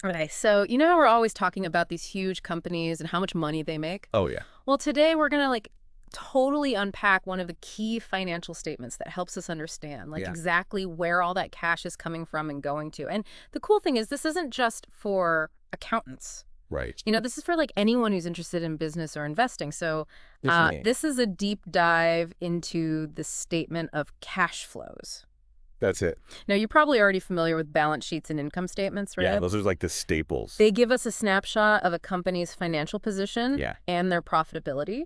Okay, so you know how we're always talking about these huge companies and how much money they make? Oh, yeah. Well, today we're gonna totally unpack one of the key financial statements that helps us understand Yeah. exactly where all that cash is coming from and going to. And the cool thing is this isn't just for accountants. Right. This is for anyone who's interested in business or investing. So Definitely. this is a deep dive into the statement of cash flows. That's it. Now, you're probably already familiar with balance sheets and income statements, Yeah, right? those are like the staples. They give us a snapshot of a company's financial position Yeah. and their profitability.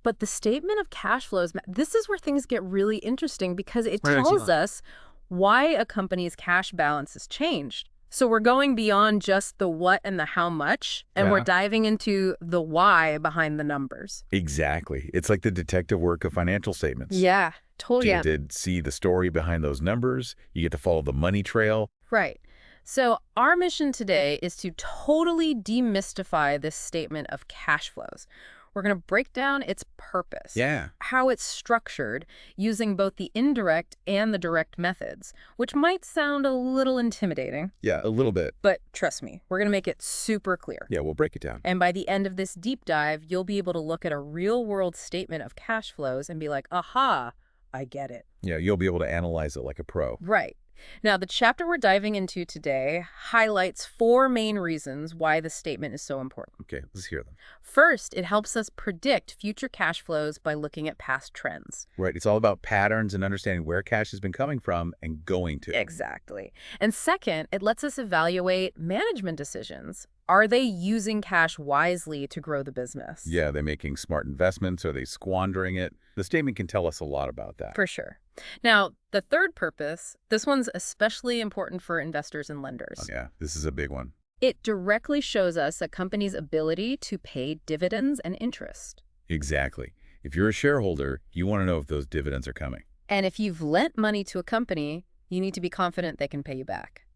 But the statement of cash flows, this is where things get really interesting because it Right, I see tells that. us why a company's cash balance has changed. So we're going beyond just the what and the how much, and we're Yeah. diving into the why behind the numbers. Exactly. It's like the detective work of financial statements. Yeah, totally. You Yeah, get to see the story behind those numbers. You get to follow the money trail. right. So our mission today is to totally demystify this statement of cash flows. We're going to break down its purpose, Yeah. how it's structured, using both the indirect and the direct methods, which might sound a little intimidating, Yeah, a little bit. but trust me, we're going to make it super clear. Yeah, we'll break it down. And by the end of this deep dive, you'll be able to look at a real-world statement of cash flows and be like, aha, I get it. Yeah, you'll be able to analyze it like a pro. Right. Now, the chapter we're diving into today highlights four main reasons why this statement is so important. Okay, let's hear them. First, it helps us predict future cash flows by looking at past trends. Right, it's all about patterns and understanding where cash has been coming from and going to. Exactly. And second, it lets us evaluate management decisions. Are they using cash wisely to grow the business? Yeah, they're making smart investments. Are they squandering it? The statement can tell us a lot about that. For sure. Now, the third purpose, this one's especially important for investors and lenders. Oh, yeah, this is a big one. It directly shows us a company's ability to pay dividends and interest. Exactly. If you're a shareholder, you want to know if those dividends are coming. And if you've lent money to a company, you need to be confident they can pay you back.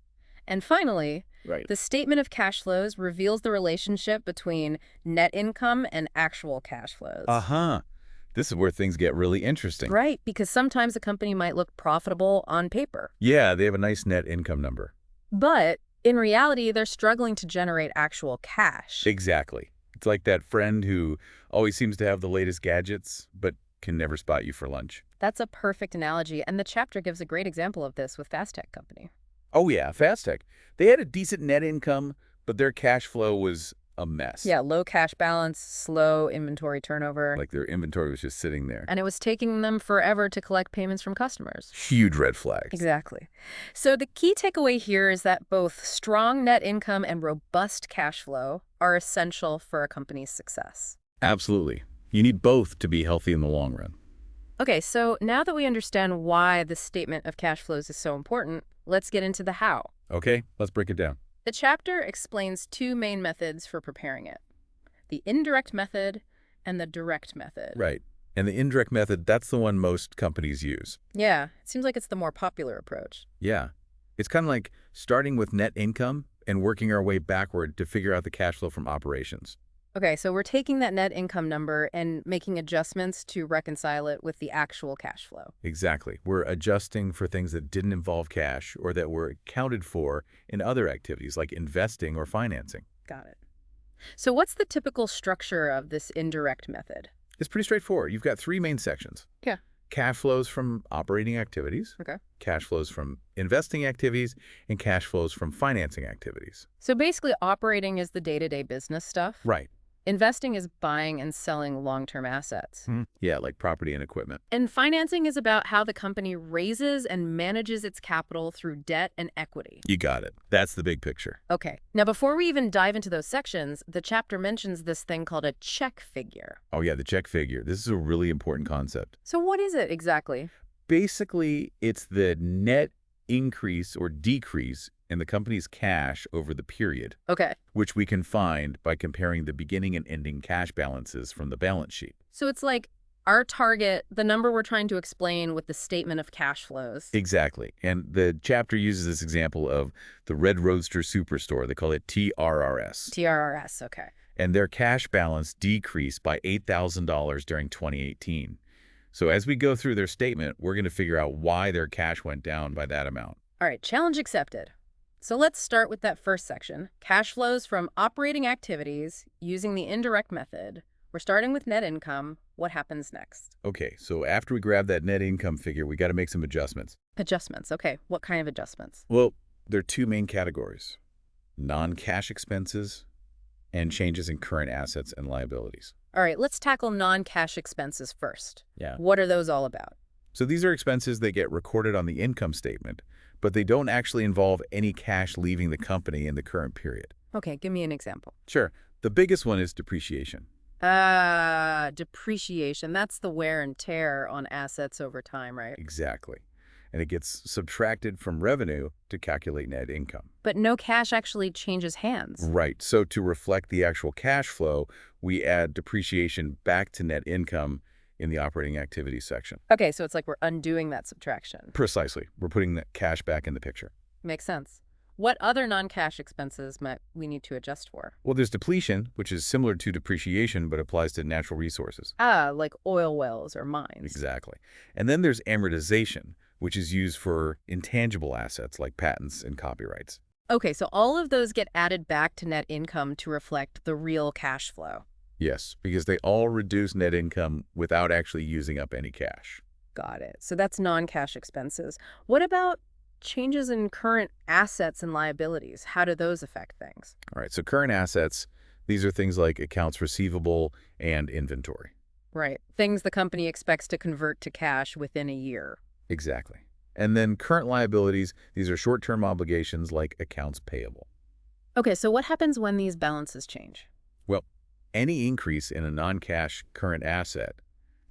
And finally, Right. the statement of cash flows reveals the relationship between net income and actual cash flows. Uh-huh. This is where things get really interesting. Right, because sometimes a company might look profitable on paper. Yeah, they have a nice net income number. But in reality, they're struggling to generate actual cash. Exactly. It's like that friend who always seems to have the latest gadgets, but can never spot you for lunch. That's a perfect analogy, and the chapter gives a great example of this with Fast Tech Company. Oh, yeah, Fastech. They had a decent net income, but their cash flow was a mess. Yeah, low cash balance, slow inventory turnover. Like their inventory was just sitting there. And it was taking them forever to collect payments from customers. Huge red flags. Exactly. So the key takeaway here is that both strong net income and robust cash flow are essential for a company's success. Absolutely. You need both to be healthy in the long run. Okay, so now that we understand why the statement of cash flows is so important, let's get into the how. Okay, let's break it down. The chapter explains two main methods for preparing it: the indirect method and the direct method. Right. And the indirect method, that's the one most companies use. Yeah, it seems like it's the more popular approach. Yeah. It's kind of like starting with net income and working our way backward to figure out the cash flow from operations. Okay, so we're taking that net income number and making adjustments to reconcile it with the actual cash flow. Exactly. We're adjusting for things that didn't involve cash or that were accounted for in other activities like investing or financing. Got it. So what's the typical structure of this indirect method? It's pretty straightforward. You've got three main sections. Yeah. Cash flows from operating activities, Okay. cash flows from investing activities, and cash flows from financing activities. So basically, operating is the day-to-day business stuff. Right. Investing is buying and selling long-term assets. Yeah, like property and equipment. And financing is about how the company raises and manages its capital through debt and equity. You got it. That's the big picture. Okay. Now, before we even dive into those sections, the chapter mentions this thing called a check figure. Oh, yeah, the check figure. This is a really important concept. So what is it exactly? Basically, it's the net increase or decrease in the company's cash over the period, Okay. which we can find by comparing the beginning and ending cash balances from the balance sheet. So it's like our target, the number we're trying to explain with the statement of cash flows. Exactly. And the chapter uses this example of the Red Roadster Superstore. They call it TRRS. TRRS, okay. And their cash balance decreased by $8,000 during 2018. So as we go through their statement, we're going to figure out why their cash went down by that amount. All right, challenge accepted. So let's start with that first section. Cash flows from operating activities using the indirect method. We're starting with net income. What happens next? Okay, so after we grab that net income figure, we got to make some adjustments. Adjustments. Okay, what kind of adjustments? Well, there are two main categories: non-cash expenses and changes in current assets and liabilities. All right, let's tackle non-cash expenses first. Yeah. What are those all about? So these are expenses that get recorded on the income statement, but they don't actually involve any cash leaving the company in the current period. Okay, give me an example. Sure. The biggest one is depreciation. Depreciation. That's the wear and tear on assets over time, right? Exactly. And it gets subtracted from revenue to calculate net income. But no cash actually changes hands. Right. So to reflect the actual cash flow, we add depreciation back to net income in the operating activities section. Okay, so it's like we're undoing that subtraction. Precisely. We're putting that cash back in the picture. Makes sense. What other non-cash expenses might we need to adjust for? Well, there's depletion, which is similar to depreciation but applies to natural resources. Like oil wells or mines. Exactly. And then there's amortization, which is used for intangible assets like patents and copyrights. Okay, so all of those get added back to net income to reflect the real cash flow. Yes, because they all reduce net income without actually using up any cash. Got it. So that's non-cash expenses. What about changes in current assets and liabilities? How do those affect things? All right, so current assets, these are things like accounts receivable and inventory. Right. Things the company expects to convert to cash within a year. Exactly. And then current liabilities, these are short-term obligations like accounts payable. Okay, so what happens when these balances change? Well, any increase in a non-cash current asset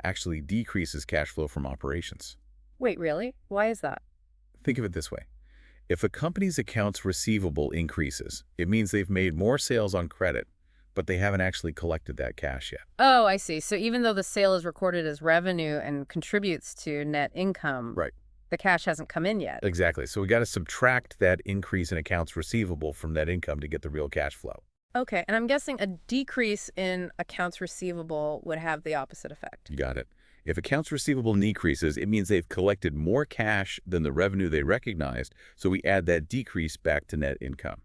actually decreases cash flow from operations. Wait, really? Why is that? Think of it this way. If a company's accounts receivable increases, it means they've made more sales on credit, but they haven't actually collected that cash yet. Oh, I see. So even though the sale is recorded as revenue and contributes to net income, Right. the cash hasn't come in yet. Exactly. So we got to subtract that increase in accounts receivable from net income to get the real cash flow. Okay, and I'm guessing a decrease in accounts receivable would have the opposite effect. You got it. If accounts receivable decreases, it means they've collected more cash than the revenue they recognized, so we add that decrease back to net income.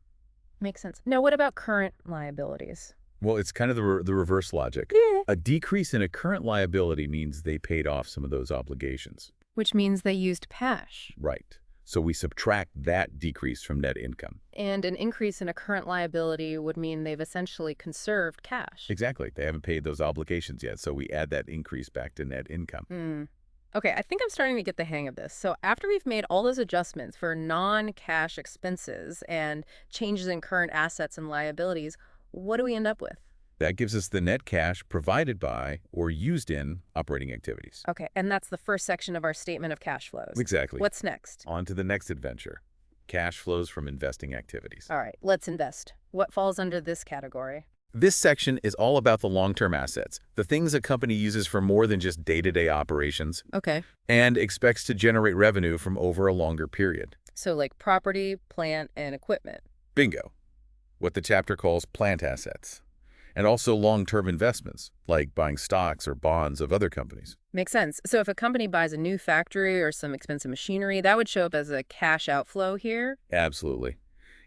Makes sense. Now, what about current liabilities? Well, it's kind of the reverse logic. Yeah. A decrease in a current liability means they paid off some of those obligations. Which means they used cash. Right. So we subtract that decrease from net income. And an increase in a current liability would mean they've essentially conserved cash. Exactly. They haven't paid those obligations yet, so we add that increase back to net income. Okay, I think I'm starting to get the hang of this. So after we've made all those adjustments for non-cash expenses and changes in current assets and liabilities, what do we end up with? That gives us the net cash provided by or used in operating activities. Okay, and that's the first section of our statement of cash flows. Exactly. What's next? On to the next adventure. Cash flows from investing activities. All right, let's invest. What falls under this category? This section is all about the long-term assets, the things a company uses for more than just day-to-day operations, Okay, and expects to generate revenue from over a longer period. so like property, plant, and equipment. Bingo. What the chapter calls plant assets. And also long-term investments, like buying stocks or bonds of other companies. Makes sense. So if a company buys a new factory or some expensive machinery, that would show up as a cash outflow here? Absolutely.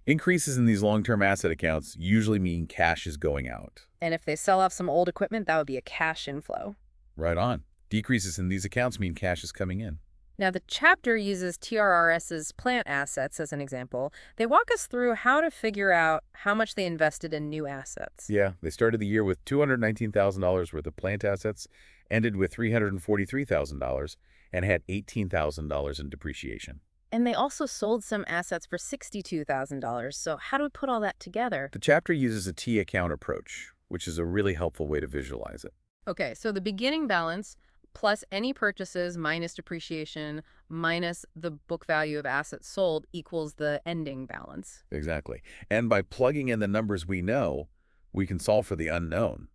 Increases in these long-term asset accounts usually mean cash is going out. And if they sell off some old equipment, that would be a cash inflow. Right on. Decreases in these accounts mean cash is coming in. Now, the chapter uses TRRS's plant assets as an example. They walk us through how to figure out how much they invested in new assets. Yeah, they started the year with $219,000 worth of plant assets, ended with $343,000, and had $18,000 in depreciation. And they also sold some assets for $62,000. So how do we put all that together? The chapter uses a T account approach, which is a really helpful way to visualize it. Okay, so the beginning balance plus any purchases minus depreciation minus the book value of assets sold equals the ending balance. Exactly. And by plugging in the numbers we know, we can solve for the unknown,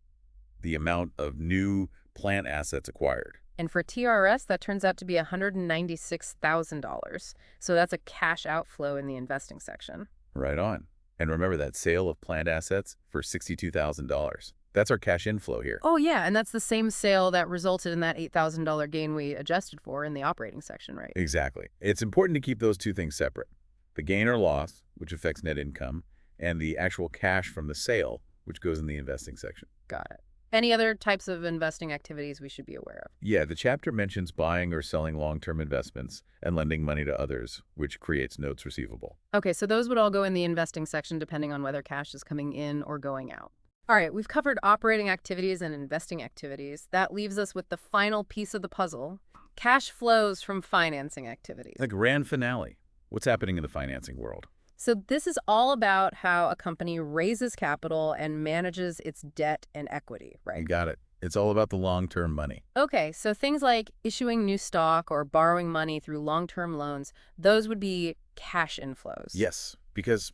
the amount of new plant assets acquired. And for TRS, that turns out to be $196,000. So that's a cash outflow in the investing section. Right on. And remember that sale of plant assets for $62,000. That's our cash inflow here. Oh, yeah, and that's the same sale that resulted in that $8,000 gain we adjusted for in the operating section, right? Exactly. It's important to keep those two things separate. the gain or loss, which affects net income, and the actual cash from the sale, which goes in the investing section. Got it. Any other types of investing activities we should be aware of? Yeah, the chapter mentions buying or selling long-term investments and lending money to others, which creates notes receivable. Okay, so those would all go in the investing section depending on whether cash is coming in or going out. All right, we've covered operating activities and investing activities. That leaves us with the final piece of the puzzle, cash flows from financing activities. The grand finale. What's happening in the financing world? So this is all about how a company raises capital and manages its debt and equity, You right? got it. It's all about the long-term money. Okay, so things like issuing new stock or borrowing money through long-term loans, those would be cash inflows. Yes, because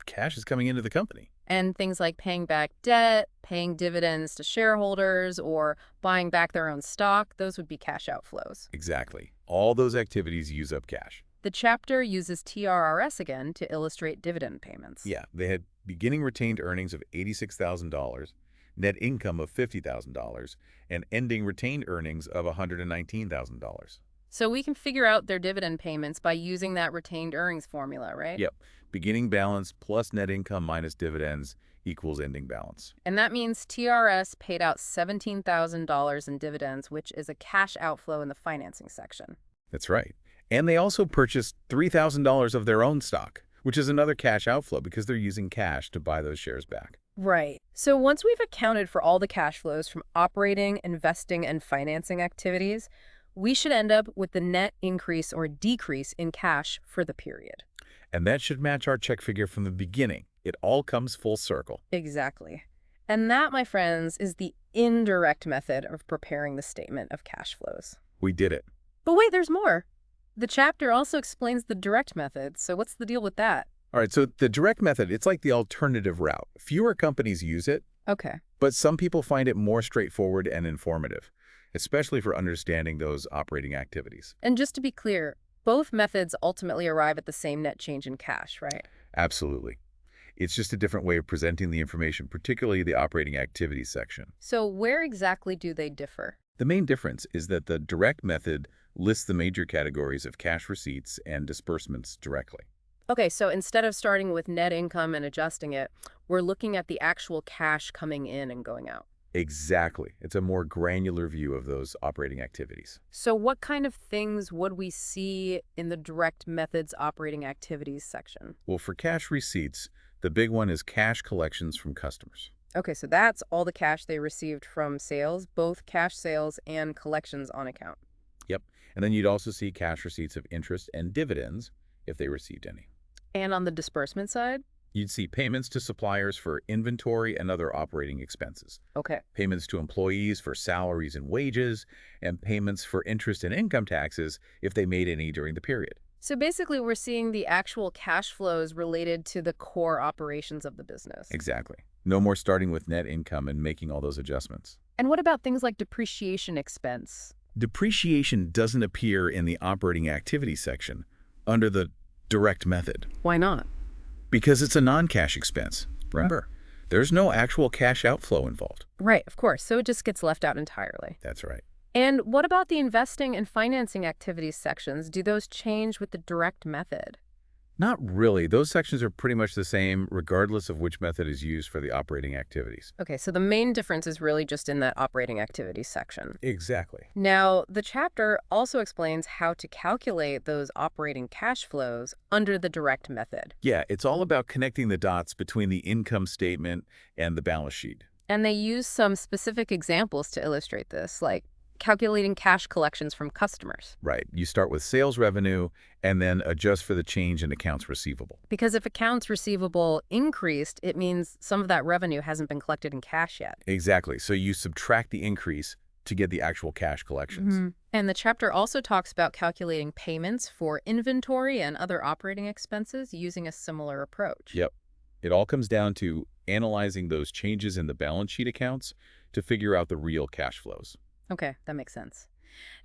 cash is coming into the company. And things like paying back debt, paying dividends to shareholders, or buying back their own stock, those would be cash outflows. Exactly. All those activities use up cash. The chapter uses TRRS again to illustrate dividend payments. Yeah, they had beginning retained earnings of $86,000, net income of $50,000, and ending retained earnings of $119,000. So we can figure out their dividend payments by using that retained earnings formula, right? Yep. Beginning balance plus net income minus dividends equals ending balance. And that means TRS paid out $17,000 in dividends, which is a cash outflow in the financing section. That's right. And they also purchased $3,000 of their own stock, which is another cash outflow because they're using cash to buy those shares back. Right. So once we've accounted for all the cash flows from operating, investing, and financing activities, we should end up with the net increase or decrease in cash for the period. And that should match our check figure from the beginning. It all comes full circle. Exactly. And that, my friends, is the indirect method of preparing the statement of cash flows. We did it. But wait, there's more. The chapter also explains the direct method, so what's the deal with that? All right, so the direct method, it's like the alternative route. Fewer companies use it, Okay. but some people find it more straightforward and informative, especially for understanding those operating activities. And just to be clear, both methods ultimately arrive at the same net change in cash, right? Absolutely. It's just a different way of presenting the information, particularly the operating activities section. So where exactly do they differ? The main difference is that the direct method lists the major categories of cash receipts and disbursements directly. Okay, so instead of starting with net income and adjusting it, we're looking at the actual cash coming in and going out. Exactly. It's a more granular view of those operating activities. So what kind of things would we see in the direct methods operating activities section? Well, for cash receipts, the big one is cash collections from customers. Okay, so that's all the cash they received from sales, both cash sales and collections on account. Yep. And then you'd also see cash receipts of interest and dividends if they received any. And on the disbursement side? You'd see payments to suppliers for inventory and other operating expenses, Okay. payments to employees for salaries and wages, and payments for interest and income taxes if they made any during the period. So basically, we're seeing the actual cash flows related to the core operations of the business. Exactly. No more starting with net income and making all those adjustments. And what about things like depreciation expense? Depreciation doesn't appear in the operating activity section under the direct method Why not? because it's a non-cash expense. Remember, there's no actual cash outflow involved. Right, of course. So it just gets left out entirely. That's right. And what about the investing and financing activities sections? Do those change with the direct method? Not really. Those sections are pretty much the same regardless of which method is used for the operating activities. Okay, so the main difference is really just in that operating activities section. Exactly. Now, the chapter also explains how to calculate those operating cash flows under the direct method. Yeah, it's all about connecting the dots between the income statement and the balance sheet. And they use some specific examples to illustrate this, like calculating cash collections from customers. Right. You start with sales revenue and then adjust for the change in accounts receivable. Because if accounts receivable increased, it means some of that revenue hasn't been collected in cash yet. Exactly. So you subtract the increase to get the actual cash collections. And the chapter also talks about calculating payments for inventory and other operating expenses using a similar approach. Yep. It all comes down to analyzing those changes in the balance sheet accounts to figure out the real cash flows. Okay, that makes sense.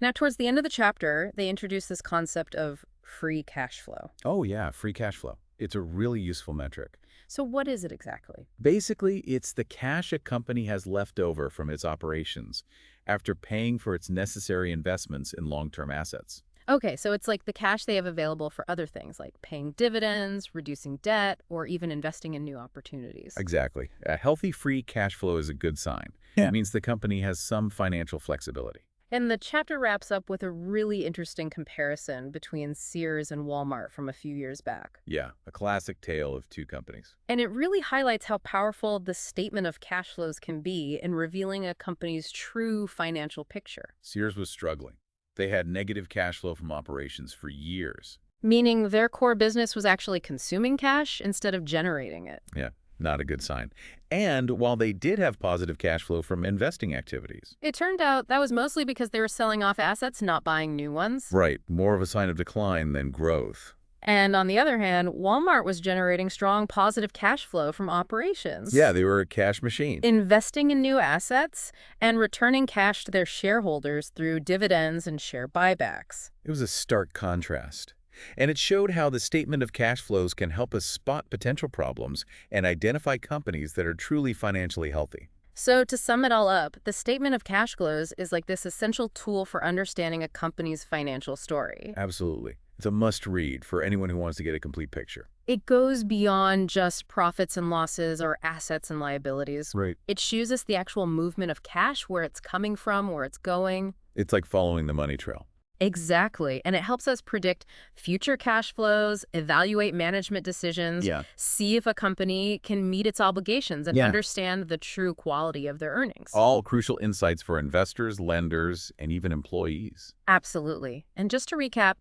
Now, towards the end of the chapter, they introduce this concept of free cash flow. Oh yeah, free cash flow. It's a really useful metric. So what is it exactly? Basically, it's the cash a company has left over from its operations after paying for its necessary investments in long-term assets. Okay, so it's like the cash they have available for other things like paying dividends, reducing debt, or even investing in new opportunities. Exactly. A healthy free cash flow is a good sign. Yeah. It means the company has some financial flexibility. And the chapter wraps up with a really interesting comparison between Sears and Walmart from a few years back. Yeah, a classic tale of two companies. And it really highlights how powerful the statement of cash flows can be in revealing a company's true financial picture. Sears was struggling. They had negative cash flow from operations for years. Meaning their core business was actually consuming cash instead of generating it. Yeah, not a good sign. And while they did have positive cash flow from investing activities. It turned out that was mostly because they were selling off assets, not buying new ones. Right, more of a sign of decline than growth. And on the other hand, Walmart was generating strong positive cash flow from operations. Yeah, they were a cash machine. Investing in new assets and returning cash to their shareholders through dividends and share buybacks. It was a stark contrast. And it showed how the statement of cash flows can help us spot potential problems and identify companies that are truly financially healthy. So to sum it all up, the statement of cash flows is like this essential tool for understanding a company's financial story. Absolutely. It's a must-read for anyone who wants to get a complete picture. It goes beyond just profits and losses or assets and liabilities. Right. It shows us the actual movement of cash, where it's coming from, where it's going. It's like following the money trail. Exactly. And it helps us predict future cash flows, evaluate management decisions, see if a company can meet its obligations, and understand the true quality of their earnings. All crucial insights for investors, lenders, and even employees. Absolutely. And just to recap,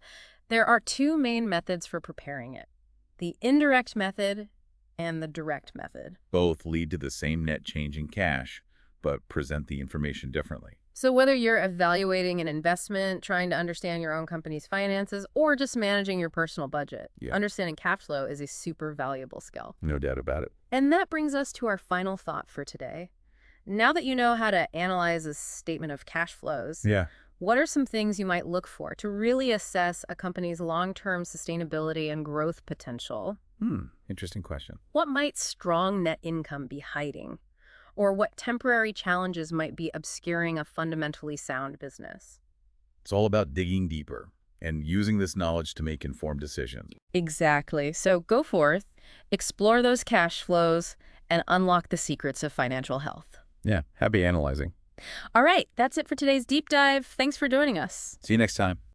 there are two main methods for preparing it: the indirect method and the direct method. Both lead to the same net change in cash, but present the information differently. So whether you're evaluating an investment, trying to understand your own company's finances, or just managing your personal budget, understanding cash flow is a super valuable skill. No doubt about it. And that brings us to our final thought for today. Now that you know how to analyze a statement of cash flows, what are some things you might look for to really assess a company's long-term sustainability and growth potential? Interesting question. What might strong net income be hiding? Or what temporary challenges might be obscuring a fundamentally sound business? It's all about digging deeper and using this knowledge to make informed decisions. Exactly. So go forth, explore those cash flows, and unlock the secrets of financial health. Yeah, happy analyzing. All right, that's it for today's deep dive. Thanks for joining us. See you next time.